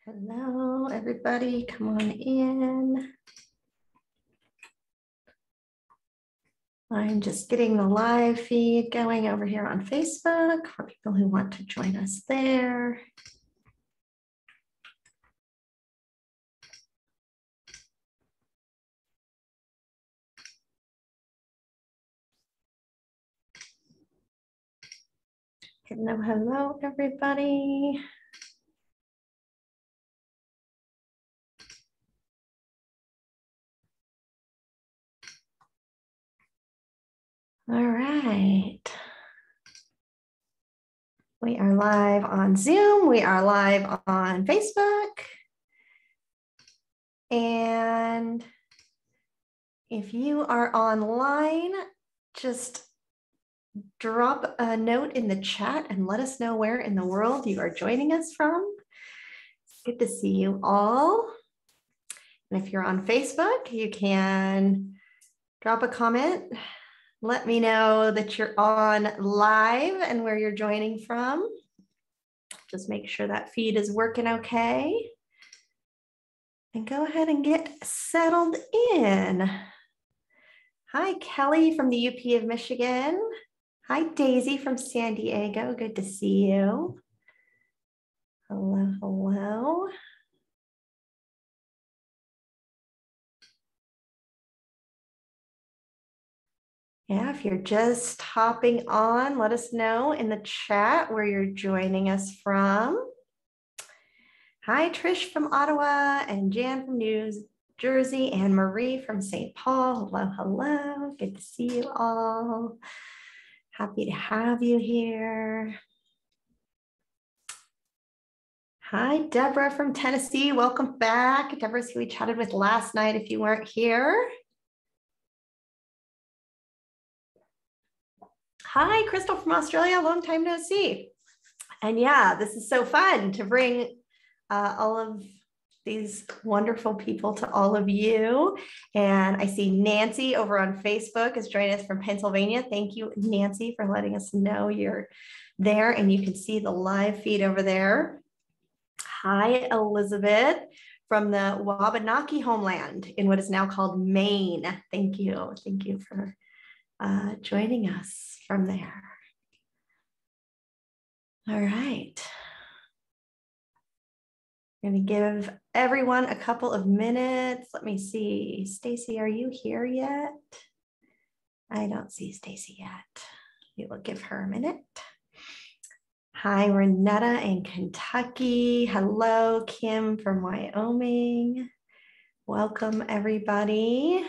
Hello, everybody. Come on in. I'm just getting the live feed going over here on Facebook for people who want to join us there. Hello, hello, everybody. All right. We are live on Zoom. We are live on Facebook. And if you are online, just drop a note in the chat and let us know where in the world you are joining us from. It's good to see you all. And if you're on Facebook, you can drop a comment. Let me know that you're on live and where you're joining from. Just make sure that feed is working okay. And go ahead and get settled in. Hi, Kelly from the UP of Michigan. Hi, Daisy from San Diego. Good to see you. Hello, hello. Yeah, if you're just hopping on, let us know in the chat where you're joining us from. Hi, Trish from Ottawa and Jan from New Jersey and Marie from St. Paul. Hello, hello. Good to see you all. Happy to have you here. Hi, Deborah from Tennessee. Welcome back. Deborah's who we chatted with last night if you weren't here. Hi, Crystal from Australia. Long time no see. And yeah, this is so fun to bring all of these wonderful people to all of you. And I see Nancy over on Facebook is joining us from Pennsylvania. Thank you, Nancy, for letting us know you're there and you can see the live feed over there. Hi, Elizabeth from the Wabanaki homeland in what is now called Maine. Thank you. Thank you for joining us from there. All right. I'm going to give everyone a couple of minutes. Let me see. Stacey, are you here yet? I don't see Stacey yet. We will give her a minute. Hi, Renetta in Kentucky. Hello, Kim from Wyoming. Welcome, everybody.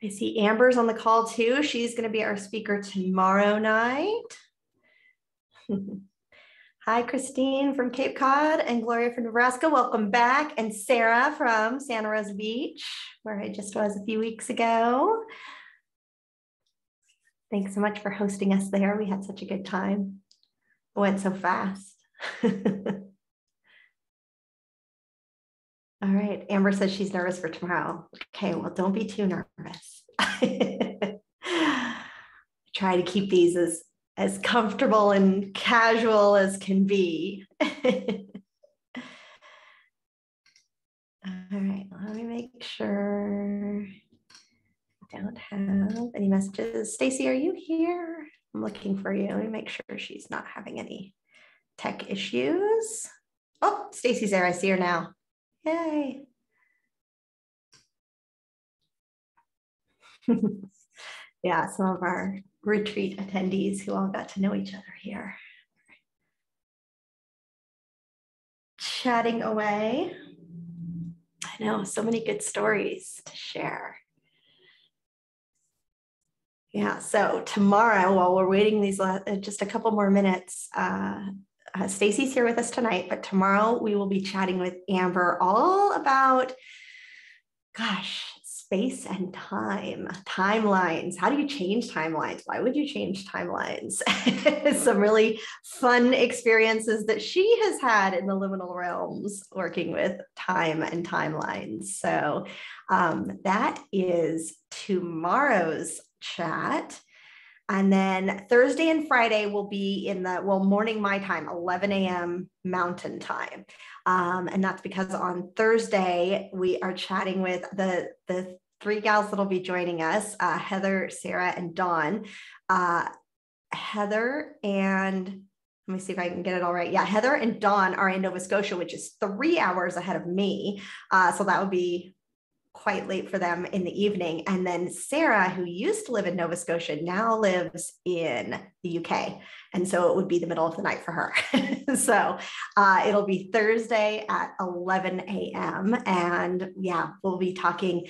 I see Amber's on the call too. She's going to be our speaker tomorrow night. Hi, Christine from Cape Cod and Gloria from Nebraska. Welcome back. And Sarah from Santa Rosa Beach, where I just was a few weeks ago. Thanks so much for hosting us there. We had such a good time. It went so fast. All right. Amber says she's nervous for tomorrow. Okay, well, don't be too nervous. Try to keep these as comfortable and casual as can be. All right, let me make sure I don't have any messages. Stacey, are you here? I'm looking for you. Let me make sure she's not having any tech issues. Oh, Stacey's there. I see her now. Yay. Yeah, some of our retreat attendees who all got to know each other here. Chatting away. I know, so many good stories to share. Yeah, so tomorrow, while we're waiting these just a couple more minutes, Stacey's here with us tonight, but tomorrow we will be chatting with Amber all about, gosh, space and time, timelines. How do you change timelines? Why would you change timelines? Some really fun experiences that she has had in the liminal realms working with time and timelines. So that is tomorrow's chat. And then Thursday and Friday will be in the, well, morning my time, 11 a.m. Mountain time. And that's because on Thursday, we are chatting with the three gals that'll be joining us, Heather, Sarah, and Dawn. Heather and let me see if I can get it all right. Yeah, Heather and Dawn are in Nova Scotia, which is 3 hours ahead of me. So that would be quite late for them in the evening. And then Sarah, who used to live in Nova Scotia, now lives in the UK. And so it would be the middle of the night for her. So it'll be Thursday at 11 a.m. And yeah, we'll be talking.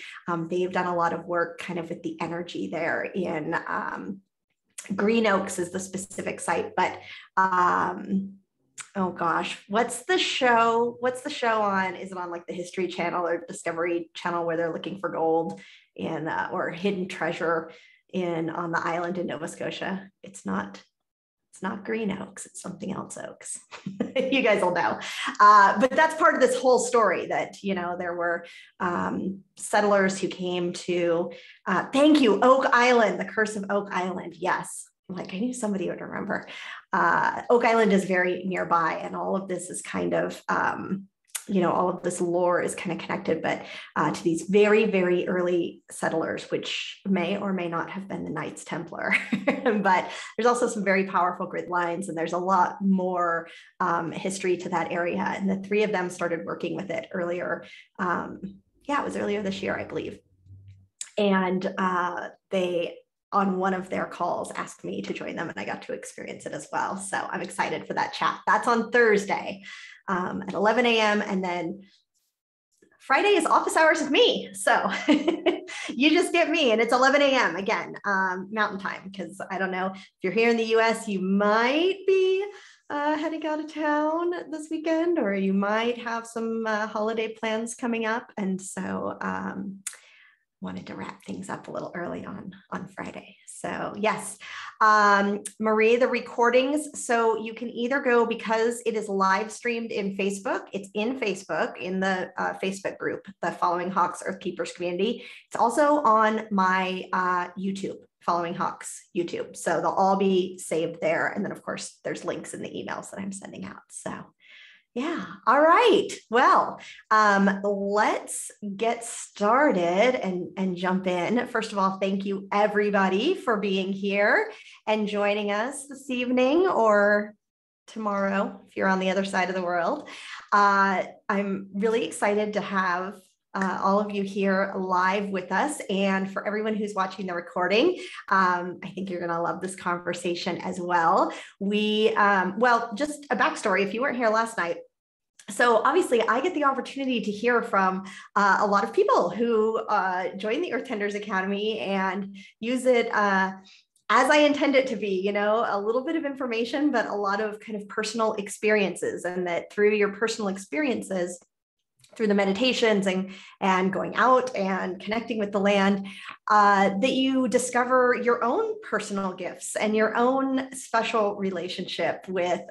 They've done a lot of work kind of with the energy there in Green Oaks is the specific site, but oh gosh, what's the show on? Is it on like the History Channel or Discovery Channel where they're looking for gold in or hidden treasure on the island in Nova Scotia? It's not Green Oaks, it's something else Oaks. You guys will know. But that's part of this whole story that, there were settlers who came to, thank you, Oak Island, the Curse of Oak Island. Yes. Like I knew somebody would remember. Oak Island is very nearby, and all of this is kind of, all of this lore is kind of connected, but to these very, very early settlers, which may or may not have been the Knights Templar. But there's also some very powerful grid lines, and there's a lot more history to that area. And the three of them started working with it earlier. It was earlier this year, I believe. And they, on one of their calls, asked me to join them, and I got to experience it as well. So I'm excited for that chat. That's on Thursday at 11 a.m. And then Friday is office hours with me. So you just get me, and it's 11 a.m. again, Mountain Time, because I don't know if you're here in the US, you might be heading out of town this weekend, or you might have some holiday plans coming up. And so wanted to wrap things up a little early on Friday. So yes, Marie, the recordings. So you can either go, because it is live streamed in Facebook. It's in Facebook, in the Facebook group, the Following Hawks Earthkeepers community. It's also on my YouTube, Following Hawks YouTube. So they'll all be saved there. And then of course there's links in the emails that I'm sending out. So yeah. All right. Well, let's get started and jump in. First of all, thank you everybody for being here and joining us this evening or tomorrow if you're on the other side of the world. I'm really excited to have all of you here live with us. And for everyone who's watching the recording, I think you're going to love this conversation as well. Just a backstory, if you weren't here last night. So obviously I get the opportunity to hear from a lot of people who join the Earth Tenders Academy and use it as I intend it to be, a little bit of information, but a lot of kind of personal experiences, and that through your personal experiences, through the meditations and going out and connecting with the land, that you discover your own personal gifts and your own special relationship with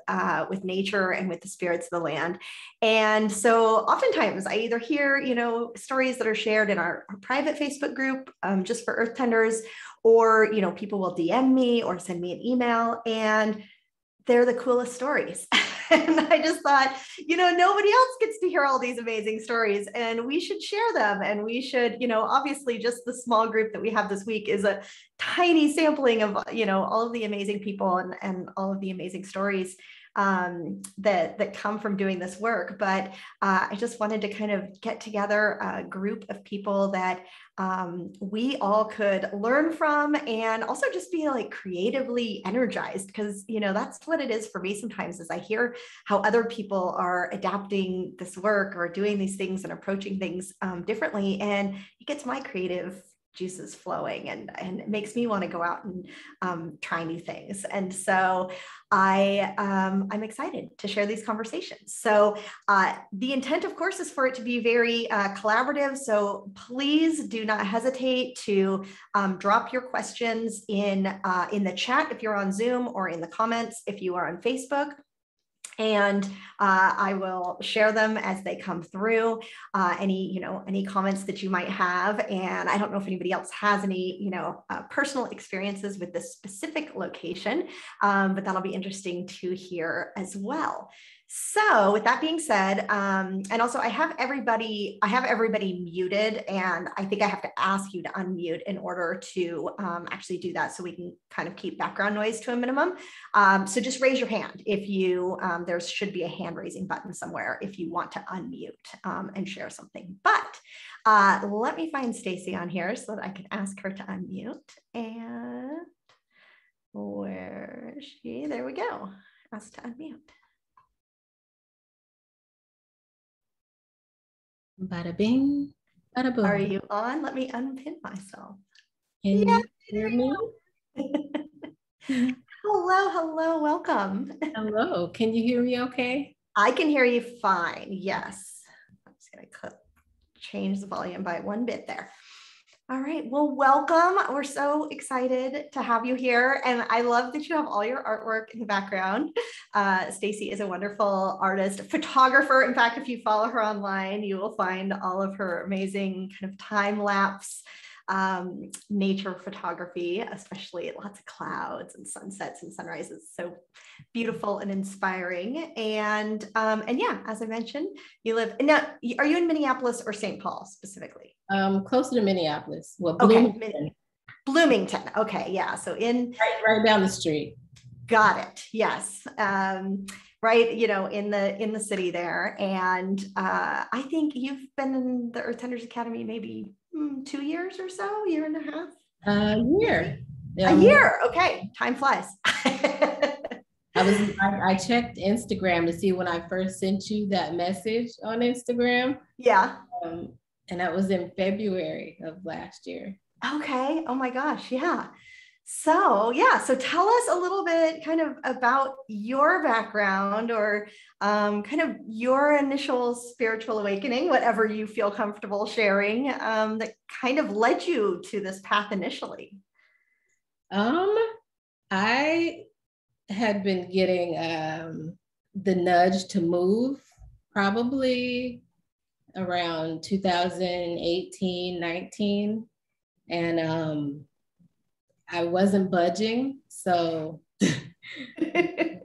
nature and with the spirits of the land. And so oftentimes I either hear, stories that are shared in our private Facebook group, just for Earth Tenders, or, people will DM me or send me an email, and they're the coolest stories. And I just thought, nobody else gets to hear all these amazing stories, and we should share them. And we should, obviously just the small group that we have this week is a tiny sampling of, all of the amazing people and all of the amazing stories that come from doing this work. But I just wanted to kind of get together a group of people that we all could learn from, and also just be like creatively energized, because that's what it is for me sometimes, is I hear how other people are adapting this work or doing these things and approaching things differently, and it gets my creative juices flowing, and it makes me want to go out and try new things. And so I'm excited to share these conversations. So the intent, of course, is for it to be very collaborative. So please do not hesitate to drop your questions in the chat if you're on Zoom, or in the comments if you are on Facebook. And I will share them as they come through. Any comments that you might have, and I don't know if anybody else has any personal experiences with this specific location, but that'll be interesting to hear as well. So with that being said, and also I have everybody muted, and I think I have to ask you to unmute in order to actually do that, so we can kind of keep background noise to a minimum. So just raise your hand if you, there should be a hand raising button somewhere if you want to unmute and share something. But let me find Stacey on here so that I can ask her to unmute. And where is she? There we go. Ask to unmute. Bada bing, bada boom. Are you on? Let me unpin myself. Can you hear me? Hello, welcome. Hello, can you hear me okay? I can hear you fine, yes. I'm just gonna change the volume by 1 bit there. All right, well, welcome. We're so excited to have you here. And I love that you have all your artwork in the background. Stacey is a wonderful artist, photographer. In fact, if you follow her online, you will find all of her amazing kind of time-lapse nature photography, especially lots of clouds and sunsets and sunrises. So beautiful and inspiring. And yeah, as I mentioned, you live now. Are you in Minneapolis or St. Paul specifically? Closer to Minneapolis. Well, Bloomington. Okay. Bloomington. Okay, yeah. So right down the street. Got it. Yes. Right. In the city there. And I think you've been in the Earthsenders Academy maybe 2 years or so, year and a half. A year. A year. Okay. Time flies. I checked Instagram to see when I first sent you that message on Instagram. Yeah. And that was in February of last year. Okay. Oh my gosh. Yeah. So yeah, so tell us a little bit kind of about your background, or kind of your initial spiritual awakening, whatever you feel comfortable sharing, that kind of led you to this path initially. I had been getting the nudge to move probably around 2018, 19. And I wasn't budging. So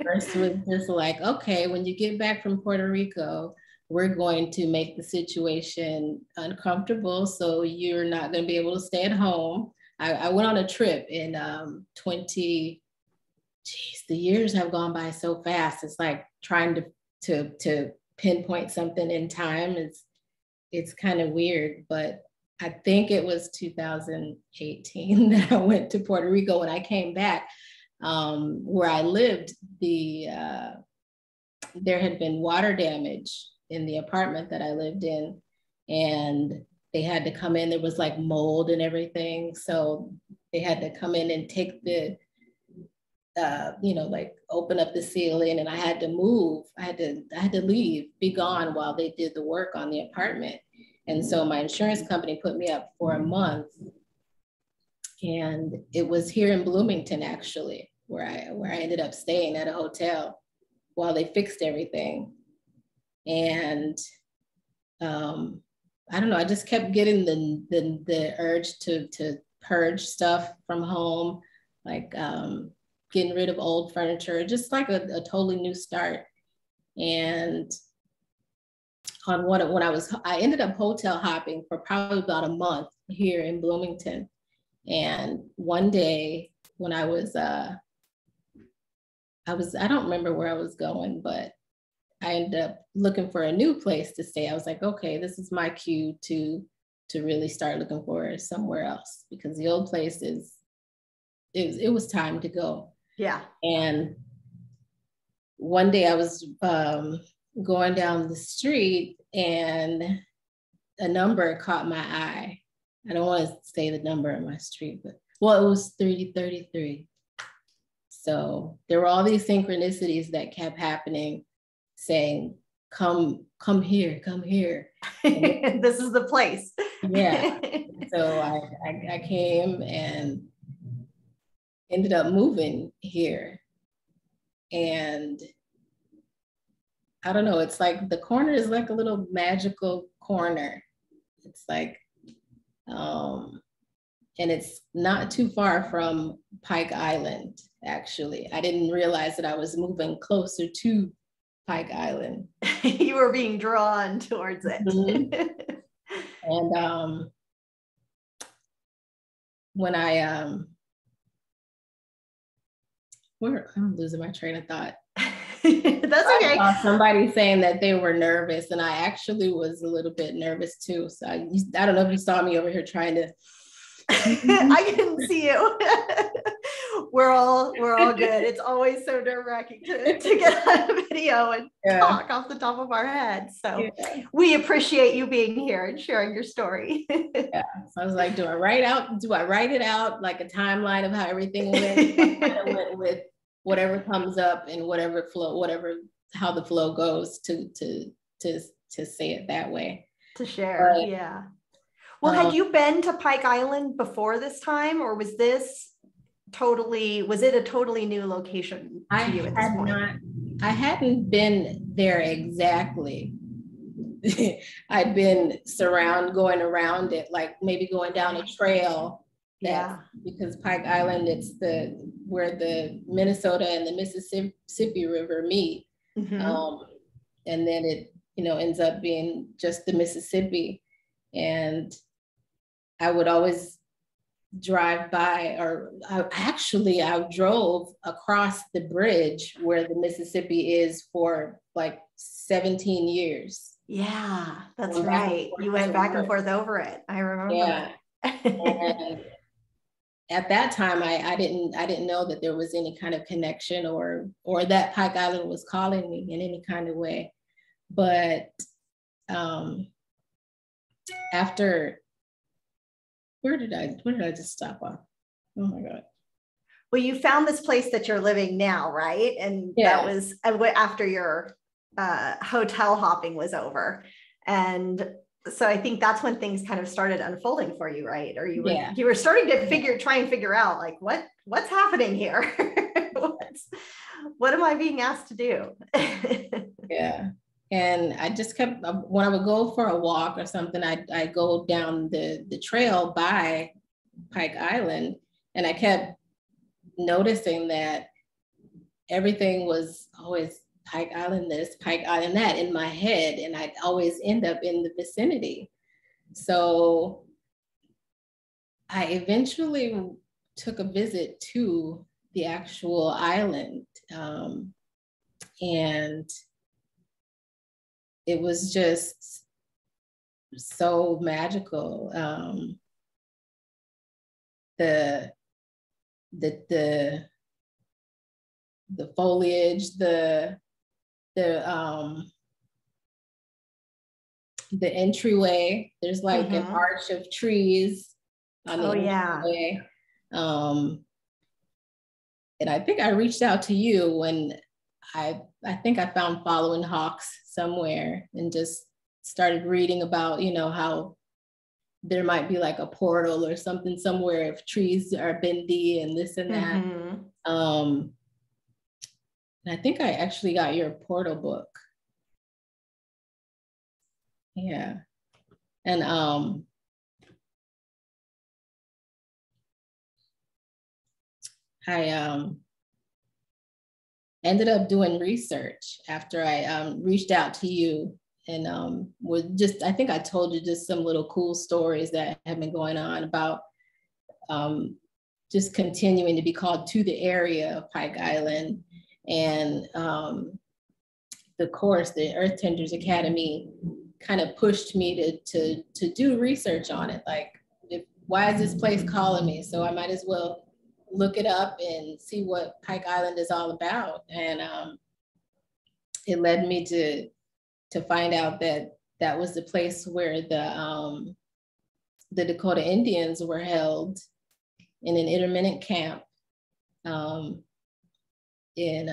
first was just like, okay, when you get back from Puerto Rico, we're going to make the situation uncomfortable. So you're not going to be able to stay at home. I went on a trip in the years have gone by so fast. It's like trying to pinpoint something in time. It's kind of weird, but I think it was 2018 that I went to Puerto Rico. When I came back, where I lived, there had been water damage in the apartment that I lived in, and they had to come in. There was like mold and everything, so they had to come in and take the, like open up the ceiling, and I had to move. I had to leave, be gone while they did the work on the apartment. And so my insurance company put me up for a month, and it was here in Bloomington, actually, where I ended up staying at a hotel while they fixed everything. And I don't know, I just kept getting the urge to purge stuff from home, like getting rid of old furniture, just like a totally new start. And I ended up hotel hopping for probably about a month here in Bloomington. And one day when I don't remember where I was going, but I ended up looking for a new place to stay. I was like, okay, this is my cue to really start looking for somewhere else, because the old place it was time to go. Yeah. And one day I was going down the street, and a number caught my eye. I don't want to say the number on my street, but it was 3033. So there were all these synchronicities that kept happening, saying, come here, come here. This is the place. Yeah. So I came and ended up moving here. And I don't know, it's like the corner is like a little magical corner. It's like, and it's not too far from Pike Island, actually. I didn't realize that I was moving closer to Pike Island. You were being drawn towards it. Mm-hmm. And when I'm losing my train of thought. That's okay. I saw somebody saying that they were nervous, and I actually was a little bit nervous too. So I don't know if you saw me over here trying to. I can see you. We're all good. It's always so nerve-wracking to get on a video and talk off the top of our heads. So we appreciate you being here and sharing your story. Yeah. So I was like, do I write it out like a timeline of how everything went? I kind of went with whatever comes up and how the flow goes to say it that way. To share, but, yeah. Well, had you been to Pike Island before this time, or was it a totally new location to you at this point? I hadn't been there exactly. I'd been going around it, like maybe going down a trail. Because Pike Island, it's where the Minnesota and the Mississippi River meet. Mm-hmm. And then it, ends up being just the Mississippi. And I would always drive by, or I drove across the bridge where the Mississippi is for like 17 years. Yeah, that's right. You went back and forth over it. I remember. Yeah. And at that time, I didn't know that there was any kind of connection or that Pike Island was calling me in any kind of way. But after, where did I just stop off? Oh my God. Well, you found this place that you're living now, right? And that was after your hotel hopping was over. And so I think that's when things kind of started unfolding for you, right? Or you were starting to try and figure out like, what's happening here? What am I being asked to do? Yeah. And I just kept, when I would go for a walk or something, I'd go down the trail by Pike Island, and I kept noticing that everything was always Pike Island this, Pike Island that in my head, and I'd always end up in the vicinity. So I eventually took a visit to the actual island, and it was just so magical. The foliage, the entryway. There's like an arch of trees on the entryway. And I think I reached out to you when I think I found Following Hawks somewhere and just started reading about, how there might be like a portal or something somewhere if trees are bendy and this and that. And I think I actually got your portal book. Yeah. And I ended up doing research after I reached out to you, and I think I told you just some little cool stories that have been going on about just continuing to be called to the area of Pike Island. And the course, the Earth Tenders Academy, kind of pushed me to do research on it. Like, why is this place calling me? So I might as well look it up and see what Pike Island is all about. And it led me to find out that was the place where the Dakota Indians were held in an intermittent camp in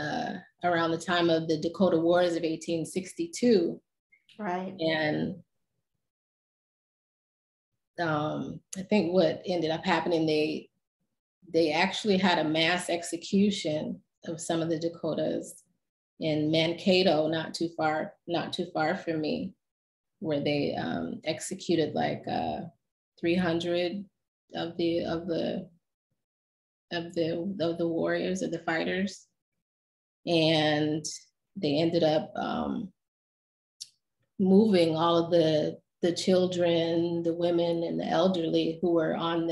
around the time of the Dakota Wars of 1862. Right. And I think what ended up happening, they actually had a mass execution of some of the Dakotas. in Mankato, not too far from me, where they executed like 300 of the warriors, of the fighters, and they ended up moving all of the children, the women, and the elderly who were on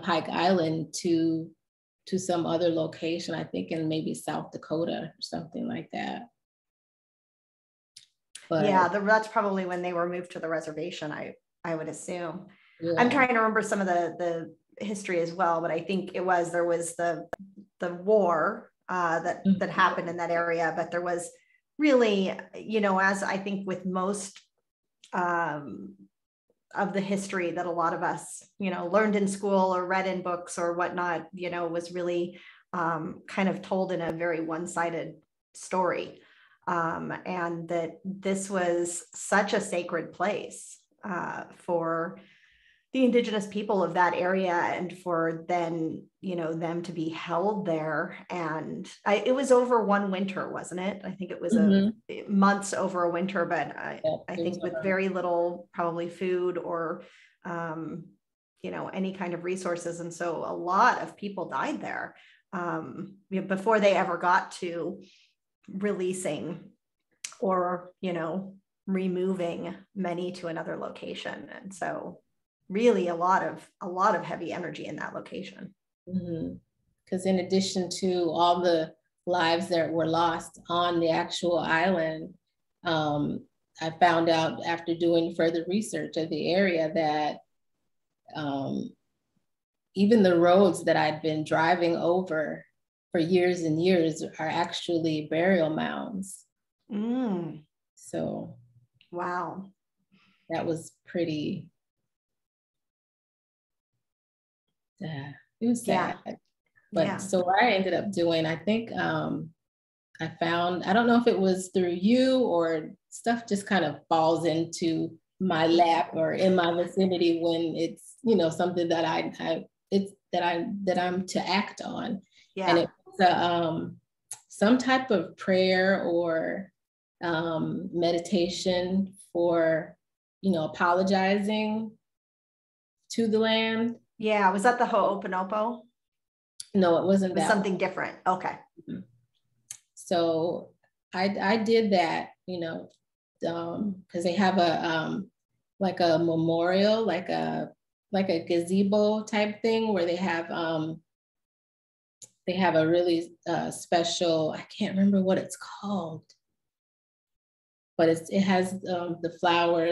Pike Island to some other location, I think in maybe South Dakota or something like that. But yeah, that's probably when they were moved to the reservation, I would assume. yeah. I'm trying to remember some of the history as well, but I think there was the war that happened in that area, but there was really, as I think with most of the history that a lot of us, learned in school or read in books or whatnot, was really kind of told in a very one-sided story. And that this was such a sacred place for the indigenous people of that area, and for then, them to be held there. And it was over one winter, wasn't it? I think it was months over a winter, but I think with very little probably food or, any kind of resources. And so a lot of people died there before they ever got to releasing or, removing many to another location. And so really a lot of heavy energy in that location. Because in addition to all the lives that were lost on the actual island, I found out after doing further research of the area that even the roads that I'd been driving over for years and years are actually burial mounds. So wow, that was pretty sad. It was sad. But so what I ended up doing, I think I found, I don't know if it was through you or stuff just kind of falls into my lap or in my vicinity when it's, something that I'm to act on. Yeah. And it was some type of prayer or meditation for, apologizing to the land. Yeah. Was that the Ho'oponopo? No, it wasn't. It was something different. Okay. So I did that, because they have like a memorial, like a gazebo type thing where they have a really special, I can't remember what it's called, but it has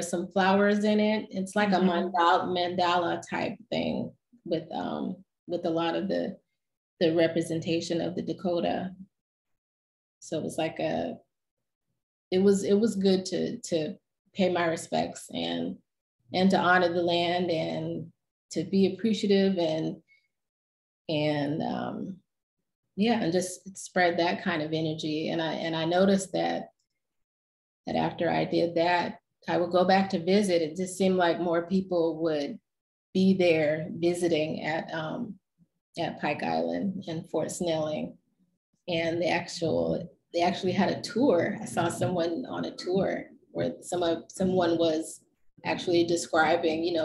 some flowers in it. It's like a mandala type thing with a lot of the representation of the Dakota. So it was like it was good to pay my respects and to honor the land and to be appreciative and just spread that kind of energy. And I noticed that after I did that, I would go back to visit. It just seemed like more people would be there visiting at Pike Island and Fort Snelling. And they actually had a tour. I saw someone on a tour where someone was actually describing,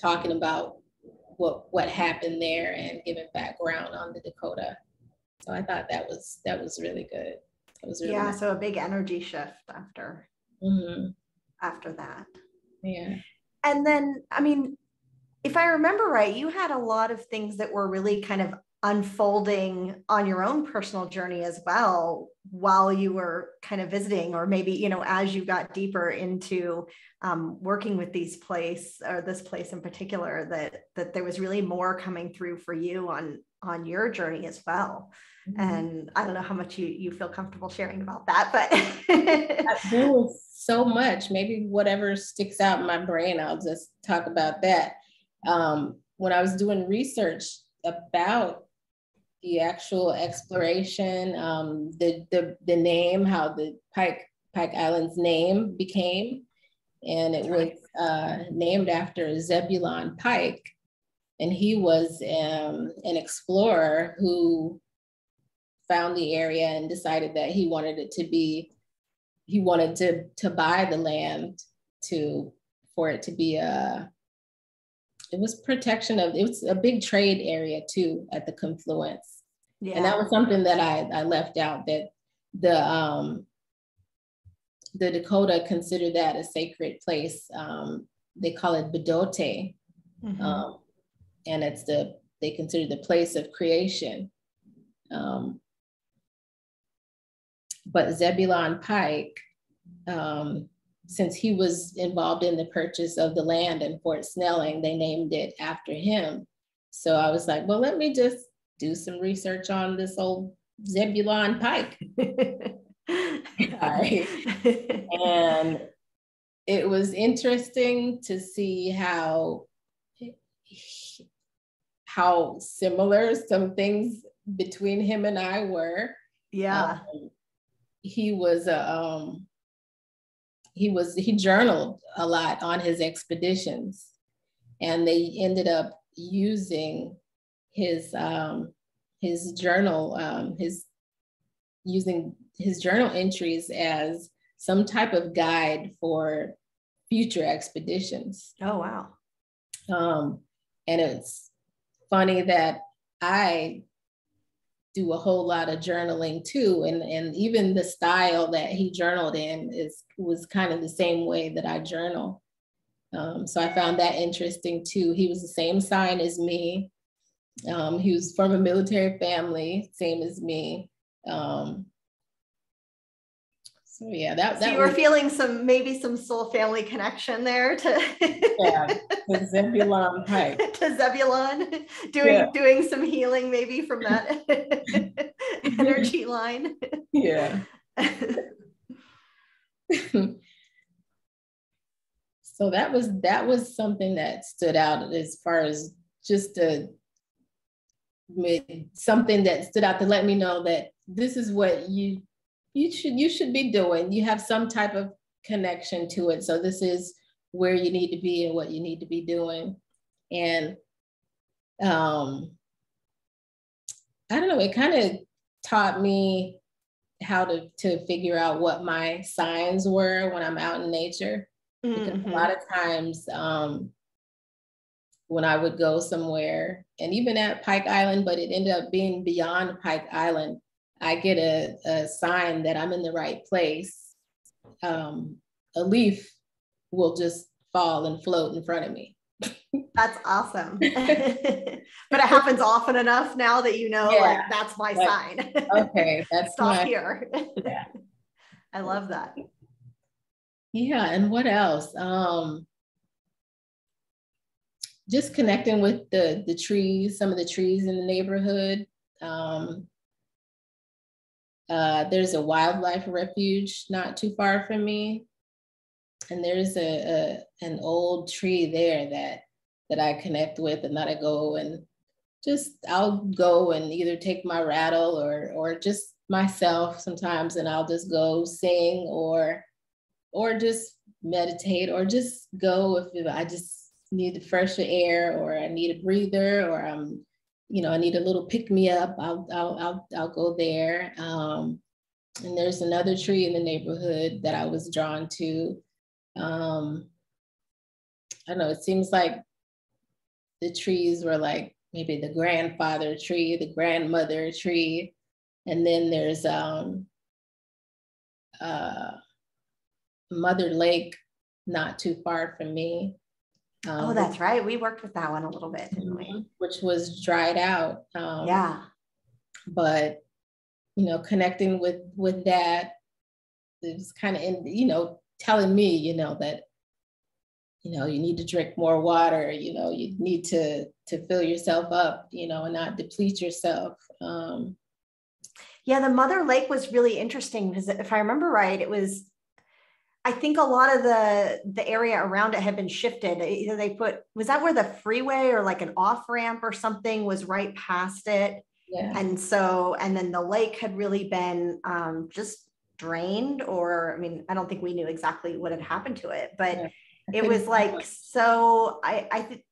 talking about what happened there and giving background on the Dakota. So I thought that was really good. It was really nice. So a big energy shift after that. Yeah. And then, I mean, if I remember right, you had a lot of things that were really kind of unfolding on your own personal journey as well while you were kind of visiting, or maybe, as you got deeper into working with this place in particular, that there was really more coming through for you on your journey as well. And I don't know how much you feel comfortable sharing about that, but there was so much. Maybe whatever sticks out in my brain, I'll just talk about that. When I was doing research about the actual exploration, the name, how the Pike Island's name became, and it was named after Zebulon Pike, and he was an explorer who found the area and decided that he wanted to buy the land for it to be it was a big trade area too at the confluence. Yeah. And that was something that I left out, that the Dakota consider that a sacred place. They call it Bedote. Mm-hmm. And they consider the place of creation. But Zebulon Pike, since he was involved in the purchase of the land in Fort Snelling, they named it after him. So I was like, well, let me just do some research on this old Zebulon Pike. Right. And it was interesting to see how similar some things between him and I were. Yeah. He journaled a lot on his expeditions, and they ended up using his journal, using his journal entries as some type of guide for future expeditions. Oh, wow. And it's funny that I do a whole lot of journaling too. And even the style that he journaled in was kind of the same way that I journal. So I found that interesting too. He was the same sign as me. He was from a military family, same as me. So yeah, so you were feeling maybe some soul family connection there to Zebulon Pike. To Zebulon, doing some healing maybe from that energy line. Yeah. So that was something that stood out as far as just something that stood out to let me know that this is what you should be doing. You have some type of connection to it. So this is where you need to be and what you need to be doing. And I don't know, it kind of taught me how to figure out what my signs were when I'm out in nature. Because mm-hmm. a lot of times when I would go somewhere, and even at Pike Island, but it ended up being beyond Pike Island, I get a sign that I'm in the right place. A leaf will just fall and float in front of me. That's awesome. But it happens often enough now that like, that's my sign. Okay, that's Stop here. Yeah. I love that. Yeah, and what else? Just connecting with the trees, some of the trees in the neighborhood. There's a wildlife refuge not too far from me, and there's an old tree there that I connect with, and that I go and I'll go and either take my rattle or just myself sometimes, and I'll just go sing or just meditate, or just go if I just need the fresher air, or I need a breather, or I need a little pick me up. I'll go there. And there's another tree in the neighborhood that I was drawn to. I don't know, it seems like the trees were like maybe the grandfather tree, the grandmother tree. And then there's Mother Lake not too far from me. Oh, that's right. We worked with that one a little bit, didn't we? Which was dried out. Yeah. But, connecting with that, it was kind of, telling me, that, you need to drink more water, you need to fill yourself up, and not deplete yourself. Yeah, the Mother Lake was really interesting because if I remember right, I think a lot of the area around it had been shifted. Either was that where the freeway or like an off ramp or something was right past it? Yeah. And then the lake had really been just drained, or, I mean, I don't think we knew exactly what had happened to it, but It was like, so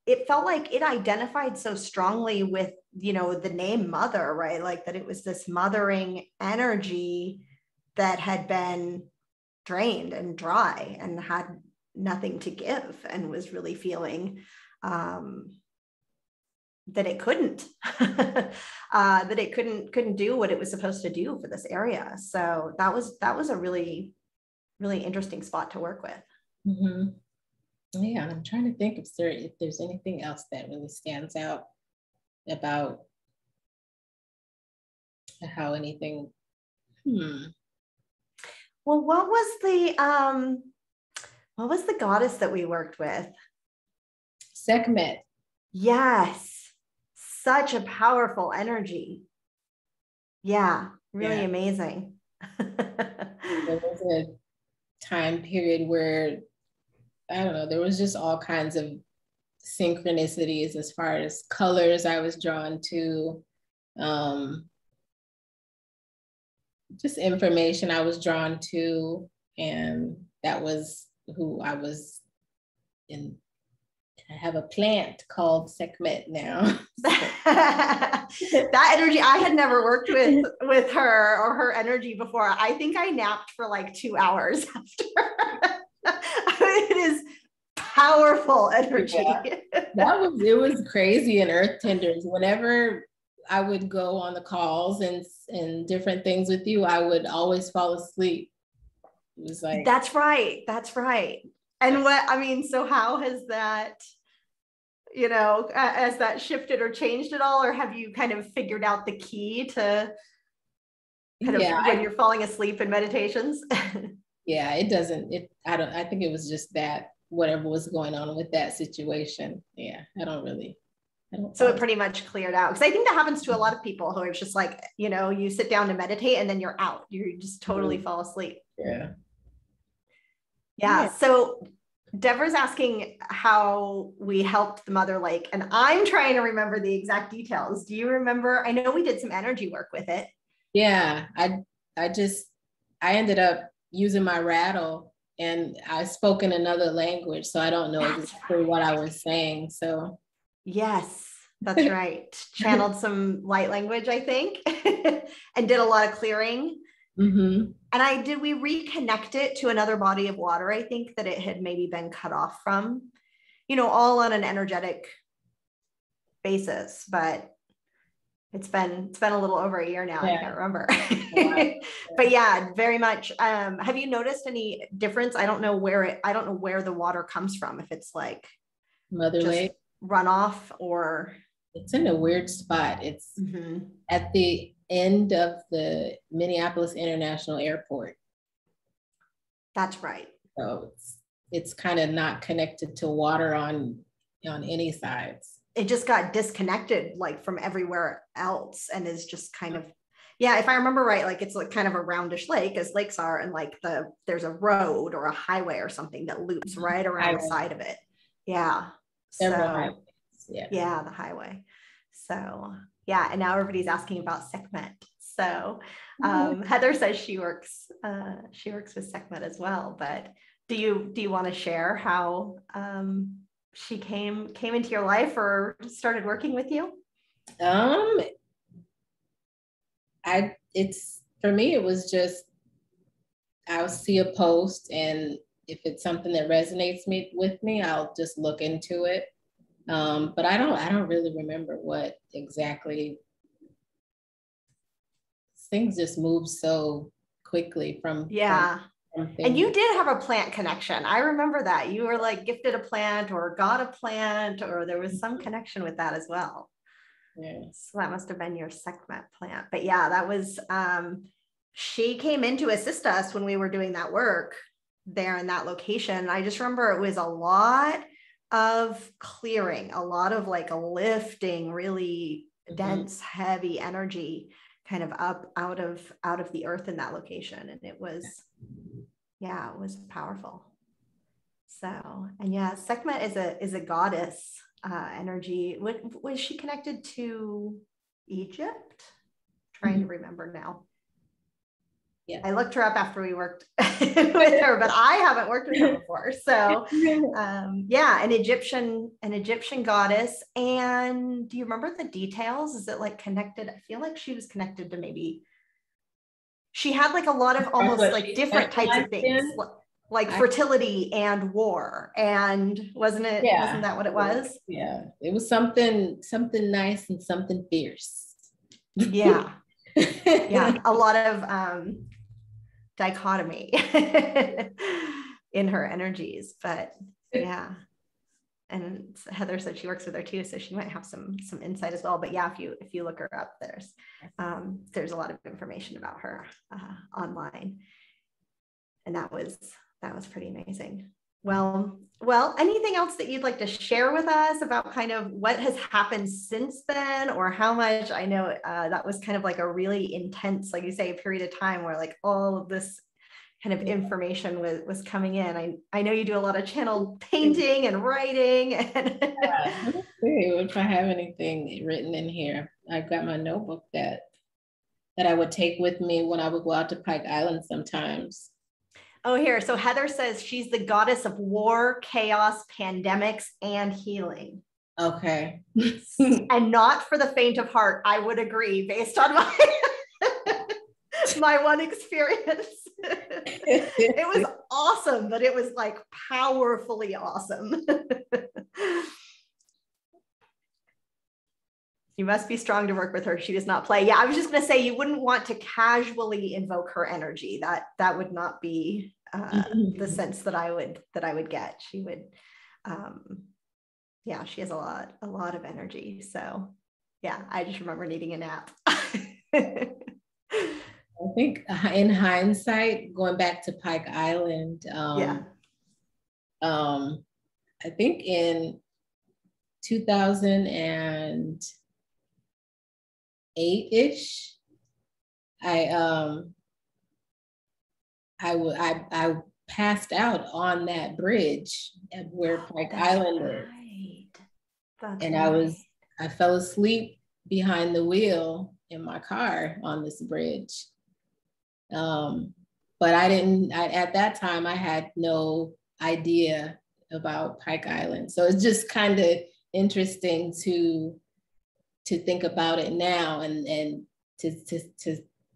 it felt like it identified so strongly with, you know, the name mother, right? Like that it was this mothering energy that had been drained and dry and had nothing to give, and was really feeling that it couldn't that it couldn't do what it was supposed to do for this area. So that was a really, really interesting spot to work with. Mm-hmm. Yeah, I'm trying to think if there's anything else that really stands out about how anything. Well, what was the goddess that we worked with? Sekhmet. Yes, such a powerful energy. Yeah, really amazing. There was a time period where, I don't know, there was just all kinds of synchronicities as far as colors I was drawn to, just information I was drawn to, and that was who I was in. I have a plant called Sekhmet now. That energy, I had never worked with her or her energy before. I think I napped for like 2 hours after. It is powerful energy. Yeah. It was crazy in Earth Tenders. Whenever I would go on the calls and different things with you, I would always fall asleep. It was like, that's right. And so how has that, you know, has that shifted or changed at all? Or have you kind of figured out the key to kind of when you're falling asleep in meditations? Yeah, it doesn't, I think it was just that, whatever was going on with that situation. Yeah, I don't so it pretty much cleared out, because I think that happens to a lot of people who are just like, you know, you sit down to meditate and then you're out, you just totally fall asleep. Yeah. So Deborah's asking how we helped the Mother Lake, and I'm trying to remember the exact details. Do you remember? I know we did some energy work with it. Yeah, I ended up using my rattle, and I spoke in another language, so I don't know exactly what I was saying. So yes, that's right. Channeled some light language, I think, and did a lot of clearing. Mm-hmm. And we reconnect it to another body of water, I think, that it had maybe been cut off from, you know, all on an energetic basis. But it's been a little over a year now. Yeah. I can't remember. Wow. But yeah, very much. Have you noticed any difference? I don't know where the water comes from, if it's like Mother Lake runoff, or it's in a weird spot. It's at the end of the Minneapolis International Airport. That's right. So it's kind of not connected to water on any sides. It just got disconnected like from everywhere else, and is just kind of, yeah, if I remember right, like it's like kind of a roundish lake, as lakes are, and like there's a road or a highway or something that loops right around the side of it. Yeah. Several highways. Yeah, the highway. So yeah, and now everybody's asking about Sekhmet. So Heather says she works with Sekhmet as well. But do you want to share how she came into your life or started working with you? For me, it was just, I'll see a post, and if it's something that resonates with me, I'll just look into it. But I don't really remember what exactly. Things just move so quickly from and you did have a plant connection. I remember that you were like gifted a plant or got a plant, or there was some connection with that as well. Yeah. So that must have been your Sekhmet plant. But yeah, that was she came in to assist us when we were doing that work there in that location. I just remember it was a lot of clearing, a lot of like a lifting, really dense, heavy energy kind of up out of the earth in that location. And it was powerful. So, and yeah, Sekhmet is a goddess energy. Was she connected to Egypt? Trying to remember now. Yeah. I looked her up after we worked with her, but I haven't worked with her before. So yeah, an Egyptian goddess. And do you remember the details? Is it like connected? I feel like she was connected to maybe, she had like a lot of almost like different types of things, like fertility and war. And wasn't that what it was? Yeah, it was something nice and something fierce. Yeah. Yeah, a lot of dichotomy in her energies, but yeah. And Heather said she works with her too, so she might have some insight as well. But yeah, if you look her up, there's a lot of information about her online, and that was pretty amazing. Well, anything else that you'd like to share with us about kind of what has happened since then, or how much? I know that was kind of like a really intense, like you say, period of time where like all of this kind of information was coming in. I know you do a lot of channel painting and writing. And let's see if I have anything written in here. I've got my notebook that I would take with me when I would go out to Pike Island sometimes. Oh, here. So Heather says she's the goddess of war, chaos, pandemics, and healing. Okay. And not for the faint of heart. I would agree based on my my one experience. It was awesome, but it was like powerfully awesome. You must be strong to work with her. She does not play. Yeah, I was just going to say you wouldn't want to casually invoke her energy. That would not be the sense that I would get. She would, yeah, she has a lot of energy. So yeah, I just remember needing a nap. I think in hindsight, going back to Pike Island, I think in 2008-ish, I passed out on that bridge at where Pike Island is. And I fell asleep behind the wheel in my car on this bridge. But at that time, I had no idea about Pike Island. So it's just kind of interesting to think about it now and to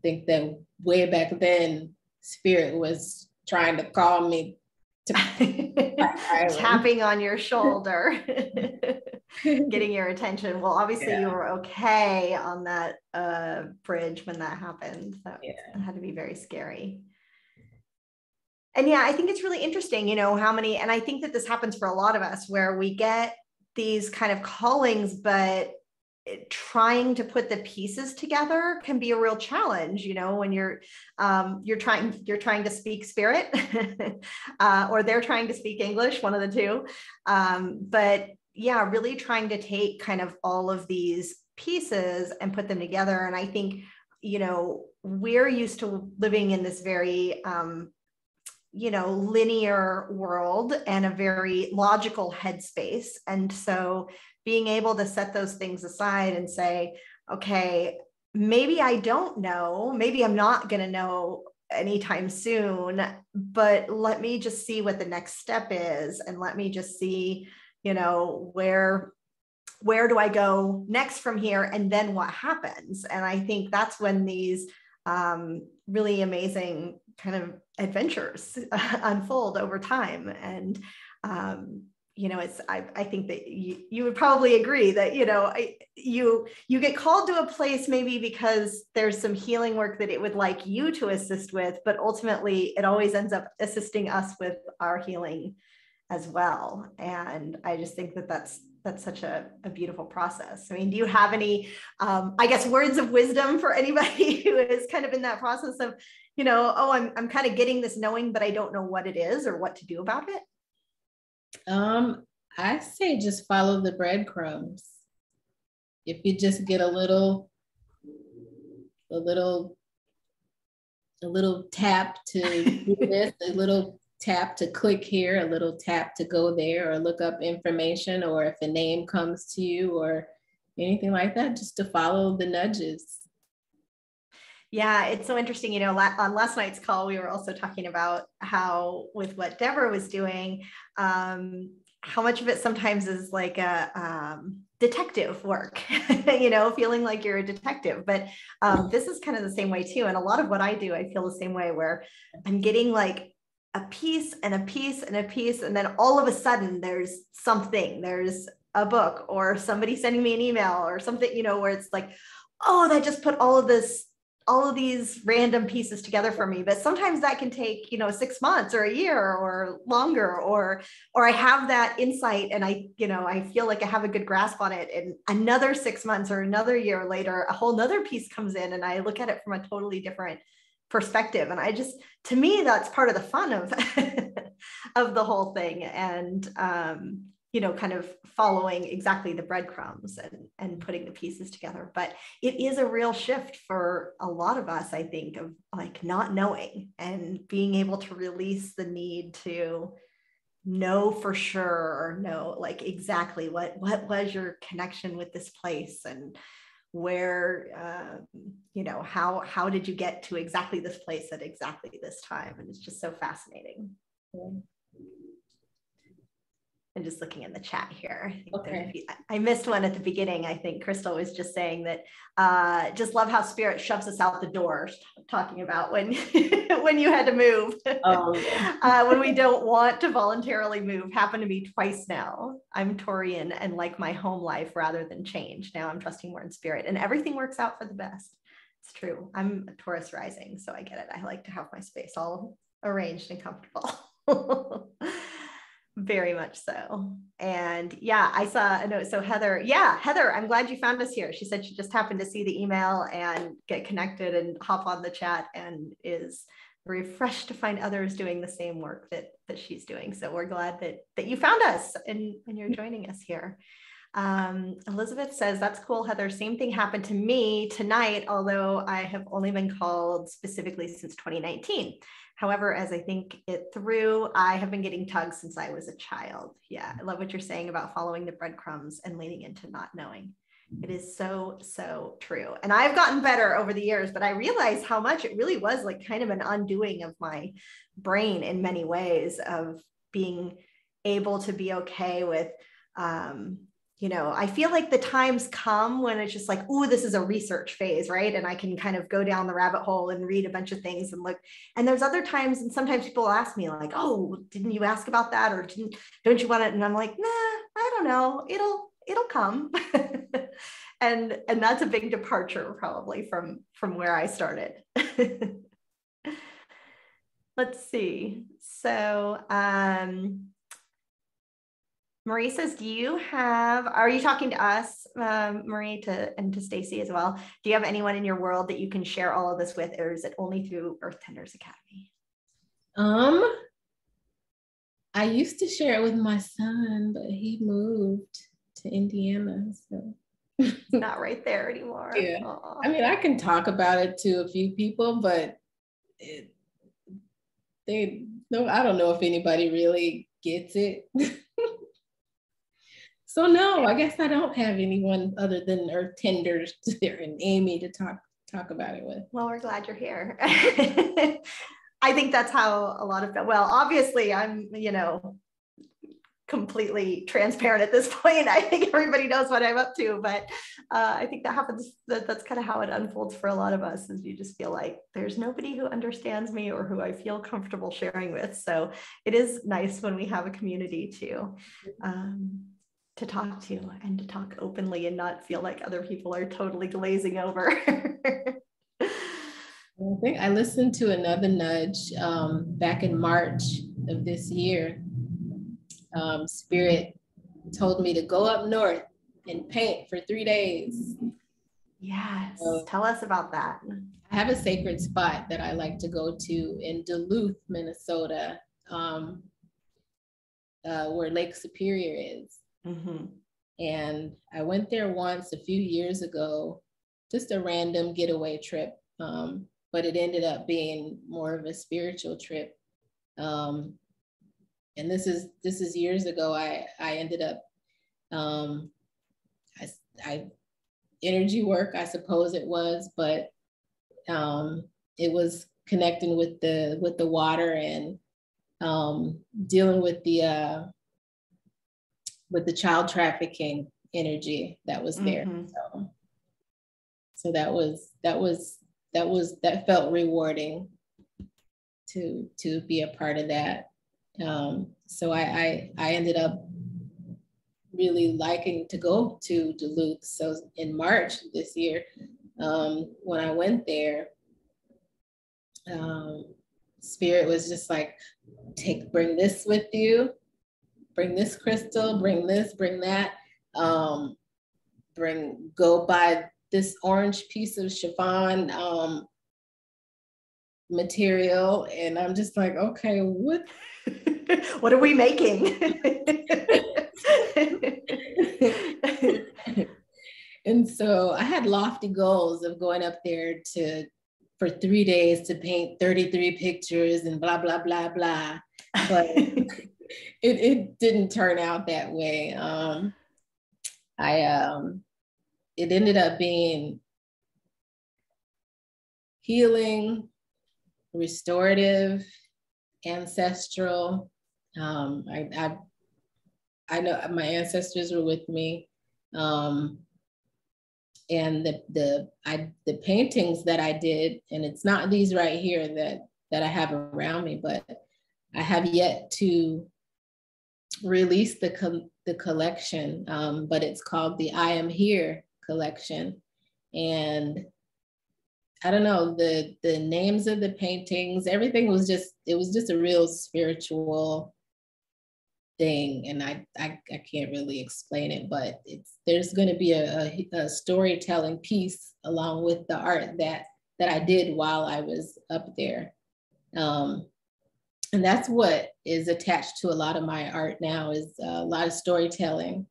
think that way back then, Spirit was trying to call me to tapping on your shoulder, getting your attention. Well, obviously you were okay on that bridge when that happened. That had to be very scary. And yeah, I think it's really interesting, how many, and I think that this happens for a lot of us where we get these kind of callings, but trying to put the pieces together can be a real challenge, when you're trying to speak spirit or they're trying to speak English, one of the two. But yeah, really trying to take kind of all of these pieces and put them together. And I think, we're used to living in this very, linear world and a very logical headspace. And so being able to set those things aside and say, okay, maybe I don't know, maybe I'm not going to know anytime soon, but let me just see what the next step is. And let me just see, where do I go next from here? And then what happens? And I think that's when these really amazing kind of adventures unfold over time. And, I think that you would probably agree that, you get called to a place maybe because there's some healing work that it would like you to assist with, but ultimately it always ends up assisting us with our healing as well. And I just think that that's such a beautiful process. I mean, do you have any, I guess, words of wisdom for anybody who is kind of in that process of, I'm kind of getting this knowing, but I don't know what it is or what to do about it? I say just follow the breadcrumbs. If you just get a little tap to do this, a little tap to click here, a little tap to go there, or look up information, or if a name comes to you or anything like that, just to follow the nudges. Yeah, it's so interesting. You know, on last night's call, we were also talking about how, with what Deborah was doing, how much of it sometimes is like a detective work, you know, feeling like you're a detective. But this is kind of the same way too. And a lot of what I do, I feel the same way, where I'm getting like a piece and a piece and a piece. And then all of a sudden there's something, there's a book or somebody sending me an email or something, you know, where it's like, oh, that just put all of these random pieces together for me. But sometimes that can take, you know, 6 months or a year or longer, or I have that insight and I, you know, I feel like I have a good grasp on it, and another 6 months or another year later, a whole nother piece comes in and I look at it from a totally different perspective. And I just, to me, that's part of the fun of of the whole thing. And you know, kind of following exactly the breadcrumbs and putting the pieces together. But it is a real shift for a lot of us, I think, of like not knowing and being able to release the need to know for sure, or know like exactly what was your connection with this place, and where you know, how did you get to exactly this place at exactly this time. And it's just so fascinating. I'm just looking in the chat here. I missed one at the beginning. I think Crystal was just saying that just love how spirit shoves us out the door, talking about when when you had to move. When we don't want to voluntarily move. Happened to me twice now. I'm Taurian and like my home life rather than change. Now I'm trusting more in spirit, and everything works out for the best. It's true. I'm a Taurus rising, so I get it. I like to have my space all arranged and comfortable. Very much so. And yeah, I saw a note. So Heather, I'm glad you found us here. She said she just happened to see the email and get connected and hop on the chat, and is refreshed to find others doing the same work that she's doing. So we're glad that you found us and you're joining us here. Elizabeth says, that's cool, Heather. Same thing happened to me tonight, although I have only been called specifically since 2019. However, as I think it through, I have been getting tugs since I was a child. Yeah, I love what you're saying about following the breadcrumbs and leaning into not knowing. It is so, so true. And I've gotten better over the years, but I realized how much it really was like kind of an undoing of my brain in many ways, of being able to be okay with, you know, I feel like the times come when it's just like, oh, this is a research phase, right? And I can kind of go down the rabbit hole and read a bunch of things and look. And there's other times, and sometimes people ask me like, oh, didn't you ask about that? Or don't you want it? And I'm like, nah, I don't know. It'll come. and that's a big departure probably from where I started. Let's see. So, Marie says, are you talking to us, Marie, and to Stacey as well? Do you have anyone in your world that you can share all of this with, or is it only through Earth Tenders Academy? I used to share it with my son, but he moved to Indiana, so. It's not right there anymore. Yeah. I mean, I can talk about it to a few people, but I don't know if anybody really gets it. So no, I guess I don't have anyone other than Earth Tenders there and Amy to talk about it with. Well, we're glad you're here. I think that's how a lot of, well, obviously I'm, you know, completely transparent at this point. I think everybody knows what I'm up to, but I think that happens, that's kind of how it unfolds for a lot of us, is you just feel like there's nobody who understands me or who I feel comfortable sharing with. So it is nice when we have a community to talk to and to talk openly and not feel like other people are totally glazing over. I think I listened to another nudge back in March of this year. Spirit told me to go up north and paint for 3 days. Yes, tell us about that. I have a sacred spot that I like to go to in Duluth, Minnesota, where Lake Superior is. Mm-hmm. And I went there once a few years ago, just a random getaway trip, but it ended up being more of a spiritual trip. And this is years ago. I ended up, I energy work, I suppose it was, but it was connecting with the water and dealing with the child trafficking energy that was there. So that felt rewarding to be a part of that. So I ended up really liking to go to Duluth. So in March this year, when I went there, Spirit was just like, bring this with you, bring this crystal, bring this, bring that, go buy this orange piece of chiffon material. And I'm just like, okay, what are we making? And so I had lofty goals of going up there for 3 days to paint 33 pictures and blah, blah, blah, blah. But it didn't turn out that way. It ended up being healing, restorative, ancestral. I know my ancestors were with me. And the paintings that I did, and it's not these right here that I have around me, but I have yet to release the collection, but it's called the I Am Here collection. And I don't know, the names of the paintings, everything was just a real spiritual thing. And I can't really explain it, but there's going to be a storytelling piece along with the art that I did while I was up there. And that's what is attached to a lot of my art now, is a lot of storytelling.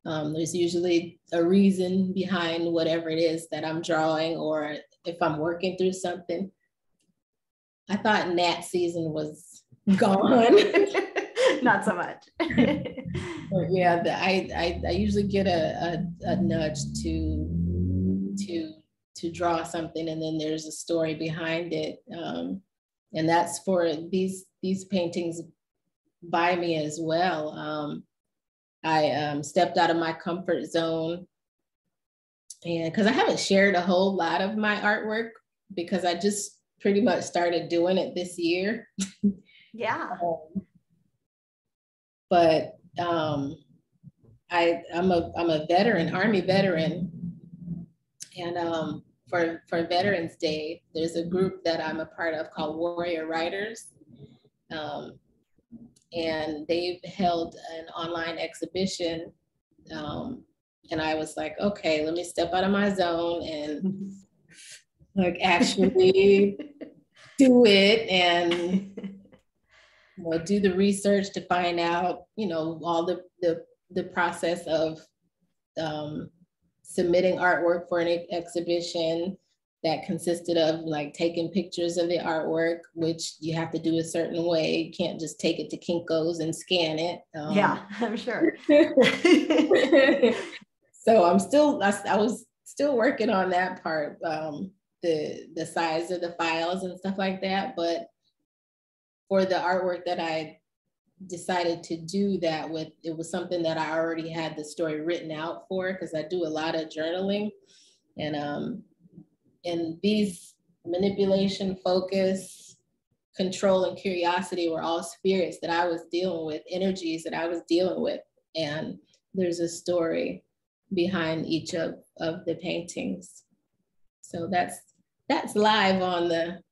There's usually a reason behind whatever it is that I'm drawing, or if I'm working through something. I thought Nat season was gone. Not so much. But yeah, I usually get a nudge to draw something, and then there's a story behind it. And that's for these paintings by me as well. I stepped out of my comfort zone, and because I haven't shared a whole lot of my artwork, because I just pretty much started doing it this year. Yeah. But I'm a veteran, Army veteran, and for Veterans Day, there's a group that I'm a part of called Warrior Writers, and they've held an online exhibition, and I was like, okay, let me step out of my zone and like actually do it, and do the research to find out, all the process of submitting artwork for an exhibition that consisted of like taking pictures of the artwork, which you have to do a certain way. You can't just take it to Kinko's and scan it. Yeah, I'm sure. So I was still working on that part, the size of the files and stuff like that. But for the artwork that I decided to do that with, it was something that I already had the story written out for, because I do a lot of journaling, and these manipulation, focus, control, and curiosity were all spirits that I was dealing with, energies that I was dealing with, and there's a story behind each of the paintings. So that's live on the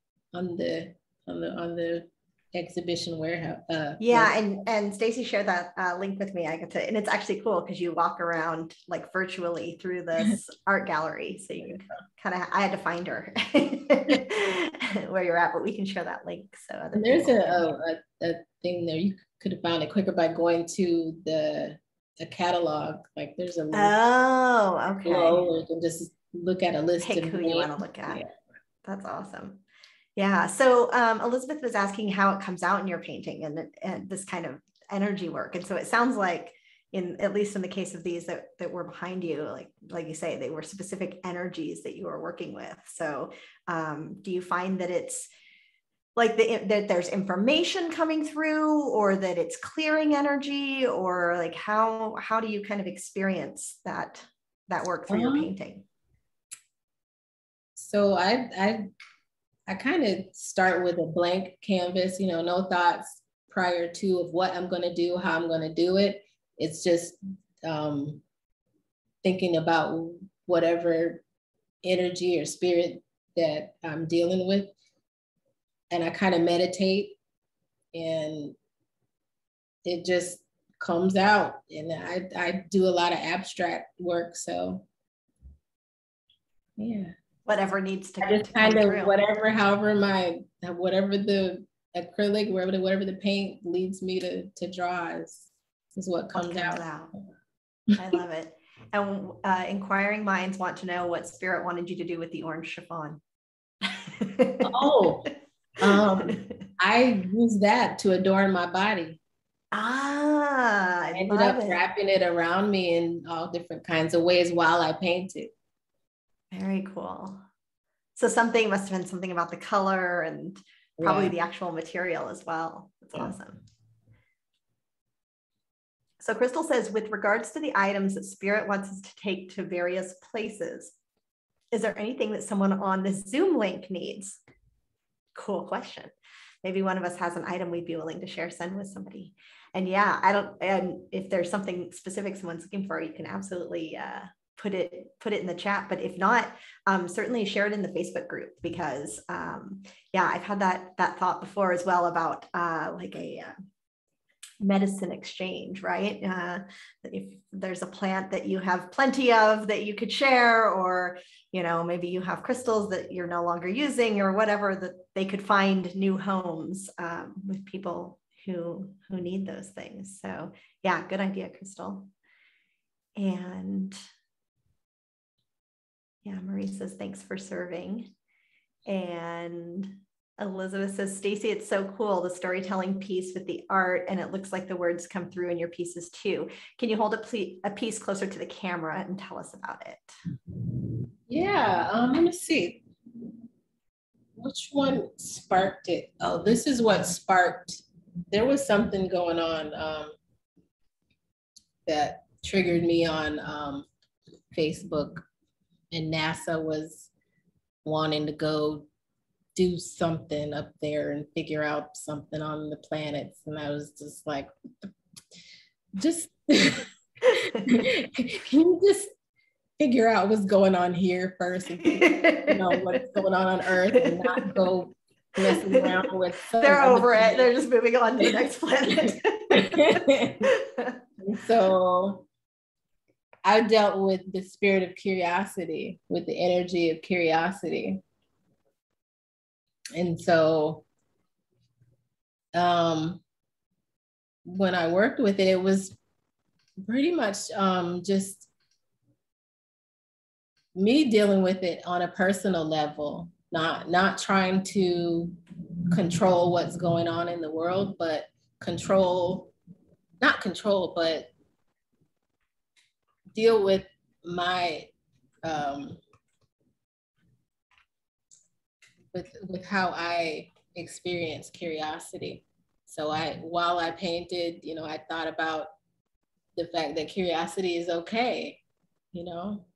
exhibition warehouse. Yeah, and Stacey shared that link with me. I get to, and it's actually cool because you walk around like virtually through this art gallery. So you kind of, I had to find her where you're at, but we can share that link. So there's a thing there. You could have found it quicker by going to the catalog. Like there's a link. Oh, okay. Or you can just look at a list. Pick who you want to look at. Yeah. That's awesome. Yeah. So Elizabeth was asking how it comes out in your painting and this kind of energy work. And so it sounds like at least in the case of these that were behind you, like you say, they were specific energies that you were working with. So do you find that it's like that there's information coming through, or that it's clearing energy, or like how do you kind of experience that work through your painting? So I kind of start with a blank canvas, no thoughts prior to of what I'm going to do, how I'm going to do it. It's just thinking about whatever energy or spirit that I'm dealing with. And I kind of meditate, and it just comes out. And I do a lot of abstract work. So yeah. Whatever needs to, I just kind of whatever the acrylic, whatever the paint leads me to draw is what comes out. I love it. And inquiring minds want to know what spirit wanted you to do with the orange chiffon. I use that to adorn my body. I ended up wrapping it around me in all different kinds of ways while I painted. Very cool. So something must have been something about the color and probably the actual material as well. That's awesome. So Crystal says, with regards to the items that spirit wants us to take to various places, is there anything that someone on this Zoom link needs? Cool question. Maybe one of us has an item we'd be willing to share, send with somebody. And and if there's something specific someone's looking for, you can absolutely put it in the chat. But if not, certainly share it in the Facebook group, because I've had that thought before as well about like a medicine exchange, right? If there's a plant that you have plenty of that you could share, or maybe you have crystals that you're no longer using or whatever, that they could find new homes with people who need those things. So yeah, good idea, Crystal. And yeah, Marie says, thanks for serving. And Elizabeth says, Stacey, it's so cool, the storytelling piece with the art, and it looks like the words come through in your pieces too. Can you hold a piece closer to the camera and tell us about it? Yeah, let me see. Which one sparked it? Oh, this is what sparked. There was something going on that triggered me on Facebook, and NASA was wanting to go do something up there and figure out something on the planets. And I was just like, can you just figure out what's going on here first, and what's going on Earth, and not go messing around with they're over it. They're just moving on to the next planet. So I dealt with the spirit of curiosity, with the energy of curiosity. And so when I worked with it, it was pretty much just me dealing with it on a personal level, not trying to control what's going on in the world, but but deal with my with how I experience curiosity. So while I painted, I thought about the fact that curiosity is okay.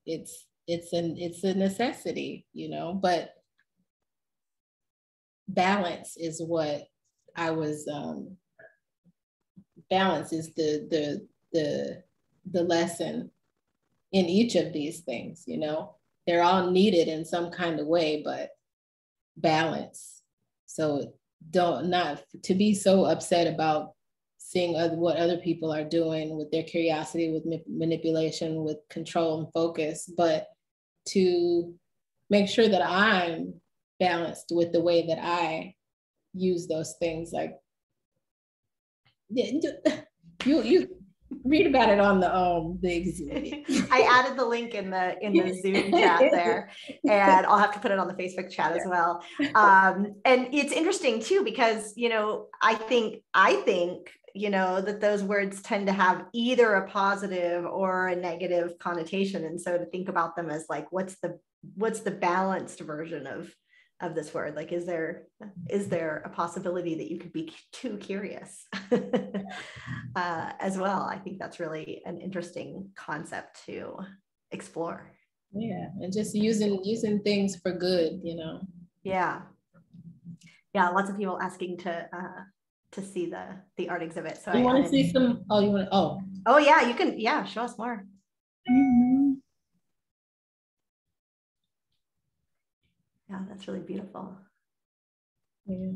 It's a necessity, but balance is what I was. Balance is the lesson in each of these things. They're all needed in some kind of way, but balance. So not to be so upset about seeing what other people are doing with their curiosity, with manipulation, with control and focus, but to make sure that I'm balanced with the way that I use those things. Like you read about it on the exhibit. I added the link in the Zoom chat there, and I'll have to put it on the Facebook chat as well. And it's interesting too, because I think you know, that those words tend to have either a positive or a negative connotation. And so to think about them as like, what's the balanced version of this word? Like, is there a possibility that you could be too curious as well? I think that's really an interesting concept to explore. Yeah, and just using things for good, you know. Yeah. Yeah, lots of people asking to see the art exhibit. So you want to see some? Oh, you want to? Oh yeah, you can. Yeah, show us more. Mm-hmm. Yeah, that's really beautiful. Yeah.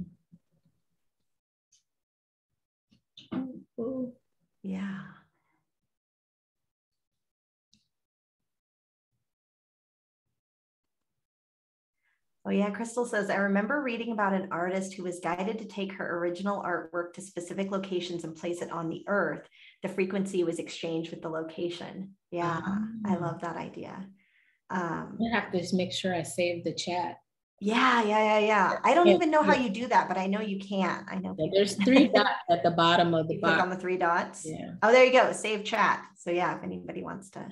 Oh, yeah. Oh yeah, Crystal says, I remember reading about an artist who was guided to take her original artwork to specific locations and place it on the earth. The frequency was exchanged with the location. Yeah, I love that idea. I have to just make sure I save the chat. Yeah. I don't even know how you do that, but I know you can. I know there's 3 dots at the bottom of the box. Click on the 3 dots. Yeah. Oh, there you go. Save chat. So yeah, if anybody wants to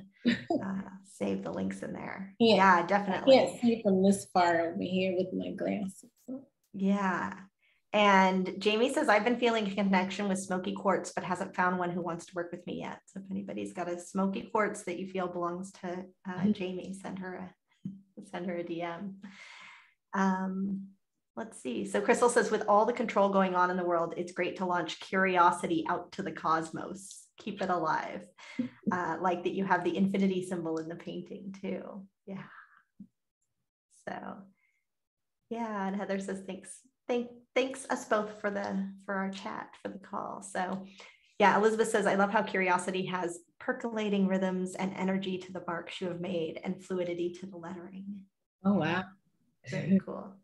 save the links in there. Yeah, definitely. I can't see from this far over here with my glasses. Yeah. And Jamie says, I've been feeling a connection with smoky quartz, but hasn't found one who wants to work with me yet. So if anybody's got a smoky quartz that you feel belongs to Jamie, send her a DM. Let's see. So Crystal says, with all the control going on in the world, it's great to launch curiosity out to the cosmos. Keep it alive. Like that you have the infinity symbol in the painting too. Yeah. So yeah, and Heather says, thanks us both for our chat, for the call. So yeah, Elizabeth says, I love how curiosity has percolating rhythms and energy to the marks you have made and fluidity to the lettering. Oh, wow. Very cool.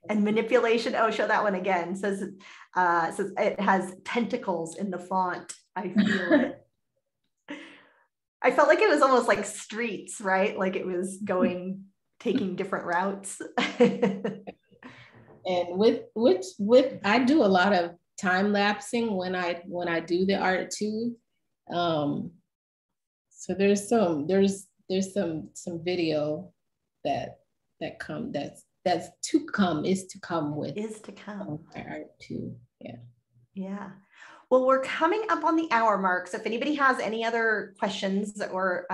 And manipulation, oh, show that one again. Says it has tentacles in the font. I feel it. I felt like it was almost like streets, right? Like it was taking different routes. And with I do a lot of time lapsing when I do the art too. So there's some video that's to come with art too. Yeah. Well, we're coming up on the hour mark. So if anybody has any other questions or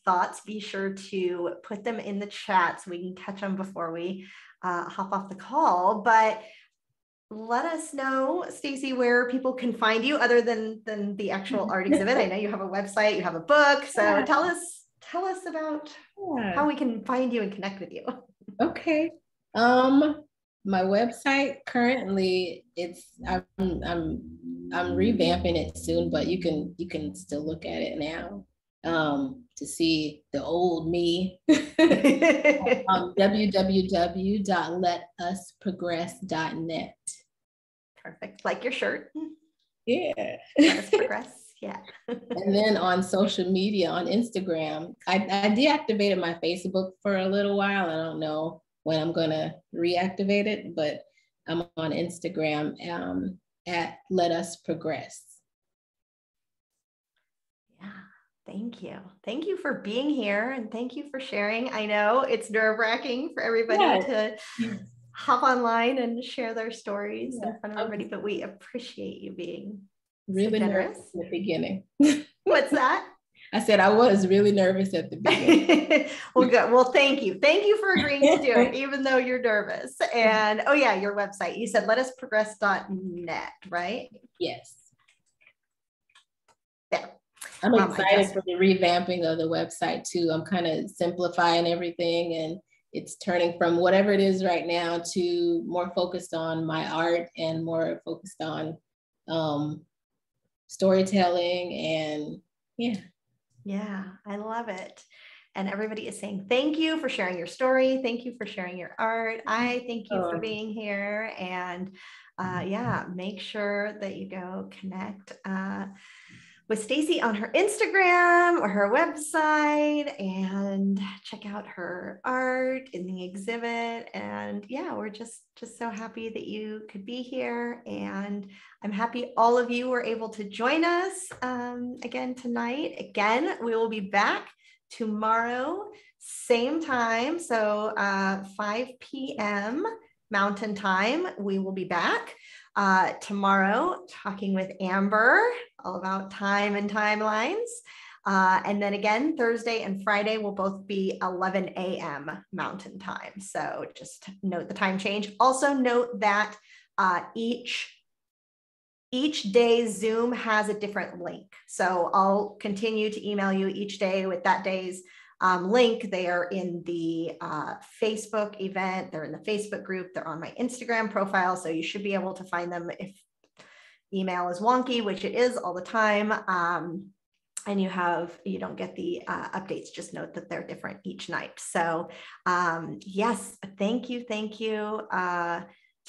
thoughts, be sure to put them in the chat so we can catch them before we hop off the call. But let us know, Stacey, where people can find you other than the actual art exhibit. I know you have a website, you have a book. So tell us about how we can find you and connect with you. Okay. My website currently, I'm revamping it soon, but you can still look at it now to see the old me. www.letusprogress.net. Perfect. Like your shirt. Yeah. Let us progress. Yeah. And then on social media, on Instagram, I deactivated my Facebook for a little while. I don't know when I'm going to reactivate it, but I'm on Instagram at Let Us Progress. Yeah, thank you. Thank you for being here and thank you for sharing. I know it's nerve-wracking for everybody to hop online and share their stories in front of everybody, but we appreciate you being really so generous. Nervous in the beginning. What's that? I said I was really nervous at the beginning. Well, good. Well, thank you. Thank you for agreeing to do it, even though you're nervous. And oh yeah, your website. You said letusprogress.net, right? Yes. There. I'm excited for the revamping of the website too. I'm kind of simplifying everything and it's turning from whatever it is right now to more focused on my art and more focused on storytelling and Yeah, I love it. And everybody is saying, thank you for sharing your story. Thank you for sharing your art. I thank you for being here. And make sure that you go connect with Stacey on her Instagram or her website and check out her art in the exhibit. And yeah, we're just so happy that you could be here. And I'm happy all of you were able to join us again tonight. Again, we will be back tomorrow, same time. So 5 p.m. Mountain Time, we will be back tomorrow talking with Amber all about time and timelines. And then again, Thursday and Friday will both be 11 a.m. Mountain Time. So just note the time change. Also note that each day's Zoom has a different link. So I'll continue to email you each day with that day's link. They are in the Facebook event. They're in the Facebook group. They're on my Instagram profile. So you should be able to find them if email is wonky, which it is all the time. And you don't get the updates, just note that they're different each night. So yes, thank you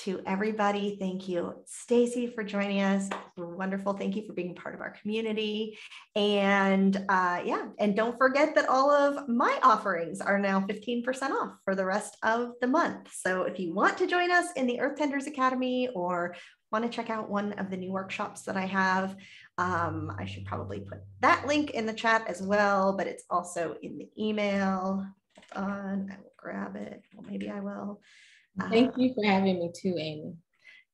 to everybody. Thank you, Stacey, for joining us. Wonderful. Thank you for being part of our community. And yeah, and don't forget that all of my offerings are now 15% off for the rest of the month. So if you want to join us in the Earth Tenders Academy or want to check out one of the new workshops that I have, I should probably put that link in the chat as well, but it's also in the email. Hold on, I will grab it. Well, maybe I will. Thank you for having me too, Amy.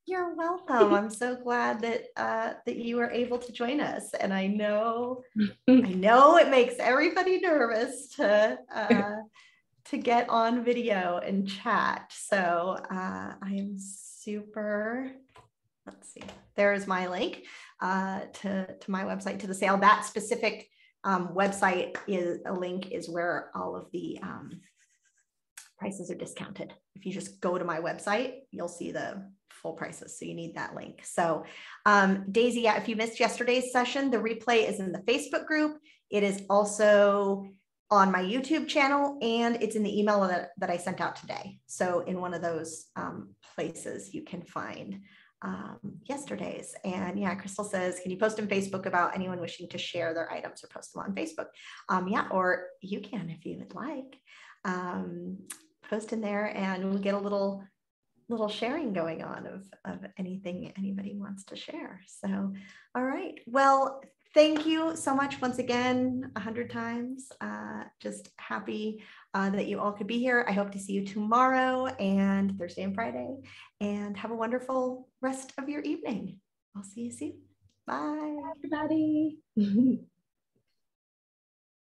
You're welcome. I'm so glad that that you were able to join us. And I know it makes everybody nervous to get on video and chat. So I am super. Let's see. There's my link to my website, to the sale. That specific website is where all of the prices are discounted. If you just go to my website, you'll see the full prices. So you need that link. So Daisy, yeah, if you missed yesterday's session, the replay is in the Facebook group. It is also on my YouTube channel, and it's in the email that I sent out today. So in one of those places you can find yesterday's. And yeah, Crystal says, can you post on Facebook about anyone wishing to share their items or post them on Facebook? Yeah, or you can if you would like. Post in there and we'll get a little sharing going on of anything anybody wants to share. So, all right. Well, thank you so much once again, 100 times. Just happy that you all could be here. I hope to see you tomorrow and Thursday and Friday, and have a wonderful rest of your evening. I'll see you soon. Bye. Bye, everybody.